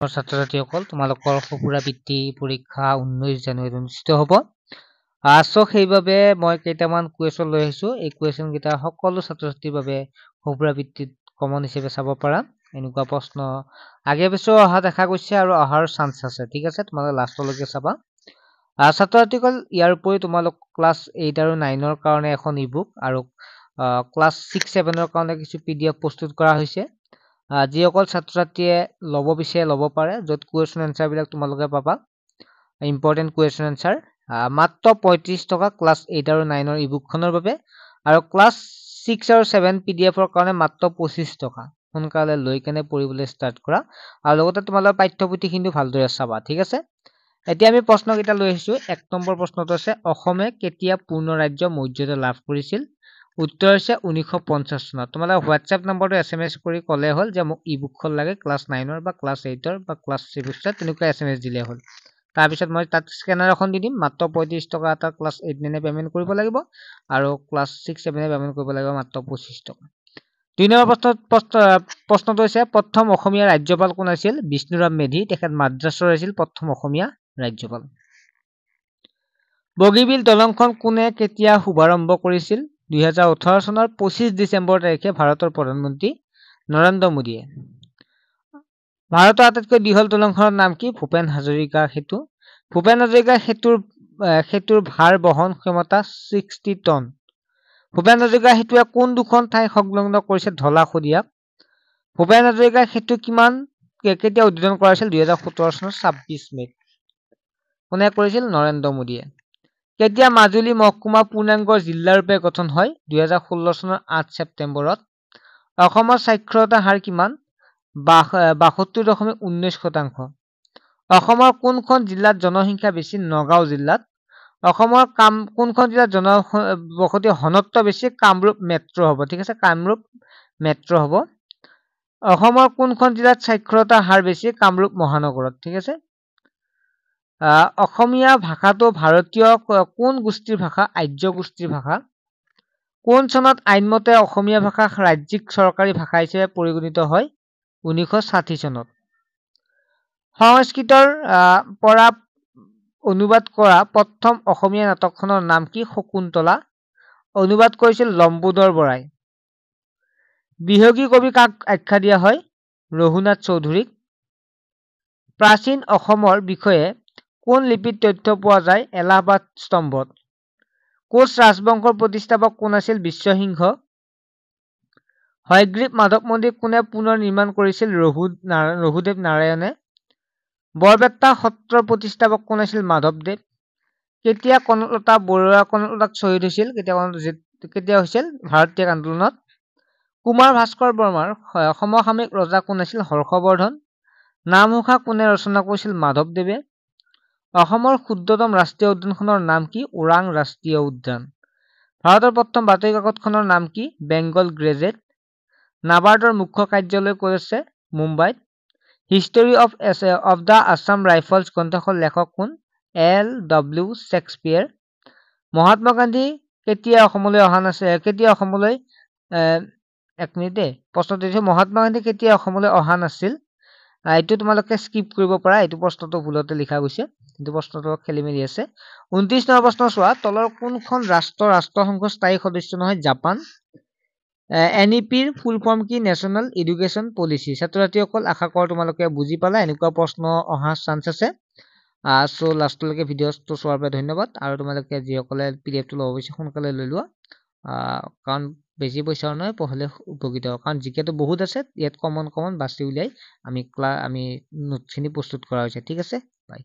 ছাত্ৰ-ছাত্ৰীসকল তোমালোকৰ পুনৰাবৃত্তি পৰীক্ষা 19 জানুৱাৰীত অনুষ্ঠিত হ'ব। সো সেইবাবে মই কেইটামান কুৱেশ্যন লৈ আহিছো। এই কুৱেশ্যন কেইটা সকলো ছাত্ৰ-ছাত্ৰীৰ বাবে পুনৰাবৃত্তিত কমন হিচাপে চাব পাৰা। এনেকুৱা প্ৰশ্ন আগে পিছে অহা দেখা গৈছে আৰু অহাৰ চান্স আছে। ঠিক আছে, তোমালোকে লাষ্টলৈকে চাবা। ছাত্ৰ-ছাত্ৰীসকল ইয়াৰ উপৰি তোমালোক ক্লাছ 8 আৰু 9 ৰ কাৰণে এখন ইবুক আৰু ক্লাছ 6 7 ৰ কাৰণে কিছু PDF প্ৰস্তুত কৰা হৈছে। যিসকল ছাত্ৰ-ছাত্ৰীয়ে ল'ব বিচাৰে ল'ব পাৰে, য'ত কুৱেশ্যন এনচাৰ বিলাক তোমালোকে পাবা। ইম্পৰ্টেণ্ট কুৱেশ্যন এনচাৰ মাত্ৰ 35 টকা ক্লাছ 8 আৰু 9 ৰ ইবুকখনৰ বাবে, আৰু ক্লাছ 6 আৰু 7 PDF ৰ কাৰণে মাত্ৰ 25 টকা। সোনকালে লৈ কেনে পঢ়িবলৈ ষ্টাৰ্ট কৰা, আৰু লগতে তোমালোকৰ পাঠ্যপুথিখিনি ভালদৰে চাবা। ঠিক আছে, এতিয়া আমি প্ৰশ্নকেইটা লৈ আহিছো। 1 নম্বৰ প্ৰশ্নটো আছে, অসমে কেতিয়া পূৰ্ণ ৰাজ্য মৰ্যাদা লাভ কৰিছিল? উত্তৰ হৈছে 1950 চনত। তোমালোকে হোৱাটছএপ নম্বৰটো SMS কৰি ক'লে হ'ল যে মোক ইবুকখন লাগে ক্লাছ 9 ৰ বা ক্লাছ 8 ৰ বা ক্লাছ 6 ৰ, তেনেকুৱা SMS দিলে হ'ল। তাৰপিছত মই তাত স্কেনাৰ এখন দি দিম। মাত্ৰ 35 টকা এটা ক্লাছ 8 9 পেমেন্ট কৰিব লাগিব, আৰু ক্লাছ 6 7 পেমেন্ট কৰিব লাগিব মাত্ৰ 25 টকা। 2 নম্বৰ প্ৰশ্নটো হৈছে, প্ৰথম অসমীয়া ৰাজ্যপাল কোন আছিল? বিষ্ণুৰাম মেধি। তেখেত মাদ্ৰাছৰ আছিল প্ৰথম অসমীয়া ৰাজ্যপাল। বগীবিল দলংখন কোনে কেতিয়া শুভাৰম্ভ কৰিছিল? 2018 চনৰ 25 ডিচেম্বৰ তাৰিখে ভাৰতৰ প্ৰধানমন্ত্ৰী নৰেন্দ্ৰ মোদীয়ে। ভাৰতৰ আটাইতকৈ দীঘল দলংখনৰ নাম কি? ভূপেন হাজৰিকা সেতু। ভূপেন হাজৰিকা সেতুৰ ভাৰ বহন ক্ষমতা 60 টন। ভূপেন হাজৰিকা সেতুৱে কোন দুখন ঠাই সংলগ্ন কৰিছে? ধলা শদিয়াক। ভূপেন হাজৰিকা সেতু কেতিয়া উদ্বোধন কৰা হৈছিল? 2017 চনৰ 26 মে'ত। কোনে কৰিছিল? নৰেন্দ্ৰ মোদীয়ে। কেতিয়া মাজুলী মহকুমা পূৰ্ণাংগ জিলাৰূপে গঠন হয়? 2016 চনৰ 8 ছেপ্টেম্বৰত। অসমৰ সাক্ষৰতা হাৰ কিমান? 62.19%। অসমৰ কোনখন জিলাত জনসংখ্যা বেছি? নগাঁও জিলাত। অসমৰ কোনখন জিলাত জনবসতি ঘনত্ব বেছি? কামৰূপ মেট্ৰ' হ'ব। ঠিক আছে, কামৰূপ মেট্ৰ' হ'ব। অসমৰ কোনখন জিলাত সাক্ষৰতা হাৰ বেছি? কামৰূপ মহানগৰত। ঠিক আছে। অসমীয়া ভাষাটো ভাৰতীয় কোন গোষ্ঠীৰ ভাষা? আৰ্য গোষ্ঠীৰ ভাষা। কোন চনত আইনমতে অসমীয়া ভাষা ৰাজ্যিক চৰকাৰী ভাষা হিচাপে পৰিগণিত হয়? 1960 চনত। সংস্কৃতৰ পৰা অনুবাদ কৰা প্ৰথম অসমীয়া নাটকখনৰ নাম কি? শকুন্তলা। অনুবাদ কৰিছিল লম্বোদৰ বৰাই। বিহগী কবি কাক আখ্যা দিয়া হয়? ৰঘুনাথ চৌধুৰীক। প্ৰাচীন অসমৰ বিষয়ে কোন লিপিত তথ্য পোৱা যায়? এলাহাবাদ স্তম্ভত। কোচ ৰাজবংশৰ প্ৰতিষ্ঠাপক কোন আছিল? বিশ্বসিংহ। হয়গ্ৰীৱ মাধৱ মন্দিৰ কোনে পুনৰ নিৰ্মাণ কৰিছিল? ৰঘুদেৱ নাৰায়ণে। বৰপেটা সত্ৰৰ প্ৰতিষ্ঠাপক কোন আছিল? মাধৱদেৱ। কেতিয়া কনকলতা বৰুৱা কনকলতাক শ্বহীদ হৈছিল? কেতিয়া হৈছিল? ভাৰত ত্যাগ আন্দোলনত। কুমাৰ ভাস্কৰ বৰ্মাৰ সমসাময়িক ৰজা কোন আছিল? হৰ্ষবৰ্ধন। নামঘোষা কোনে ৰচনা কৰিছিল? মাধৱদেৱে। অসমৰ ক্ষুদ্ৰতম ৰাষ্ট্ৰীয় উদ্যানখনৰ নাম কি? ওৰাং ৰাষ্ট্ৰীয় উদ্যান। ভাৰতৰ প্ৰথম বাতৰি কাকতখনৰ নাম কি? বেংগল গ্ৰেজেট। নাবাৰ্ডৰ মুখ্য কাৰ্যালয় ক'ত আছে? মুম্বাইত। History of the Assam rifles গ্ৰন্থখনৰ লেখক কোন? L.W. শ্বেক্সপিয়েৰ। মহাত্মা গান্ধী কেতিয়া অসমলৈ অহা নাছিল? এক মিনিট দেই, প্ৰশ্নটো দিছো, মহাত্মা গান্ধী কেতিয়া অসমলৈ অহা নাছিল? এইটো তোমালোকে স্কিপ কৰিব পাৰা, এইটো প্ৰশ্নটো ভুলতে লিখা গৈছে, এইটো প্ৰশ্নটো খেলি মেলি আছে। 29 নম্বৰ প্ৰশ্ন চোৱা, তলৰ কোনখন ৰাষ্ট্ৰসংঘৰ স্থায়ী সদস্য নহয়? জাপান। NEP-ৰ ফুল ফৰ্ম কি? National education policy. ছাত্ৰ-ছাত্ৰীসকল আশা কৰোঁ তোমালোকে বুজি পালা, এনেকুৱা প্ৰশ্ন অহাৰ চান্স আছে। সো লাষ্টলৈকে ভিডিঅ'টো চোৱাৰ বাবে ধন্যবাদ, আৰু তোমালোকে যিসকলে PDF-টো ল'ব বিচাৰে সোনকালে লৈ লোৱা, কাৰণ বেছি পইচাও নহয়, পঢ়িলে উপকৃত হ'ব। কাৰণ জিকেটো বহুত আছে, ইয়াত কমন বাছি উলিয়াই আমি নোটখিনি প্ৰস্তুত কৰা হৈছে। ঠিক আছে, বাই।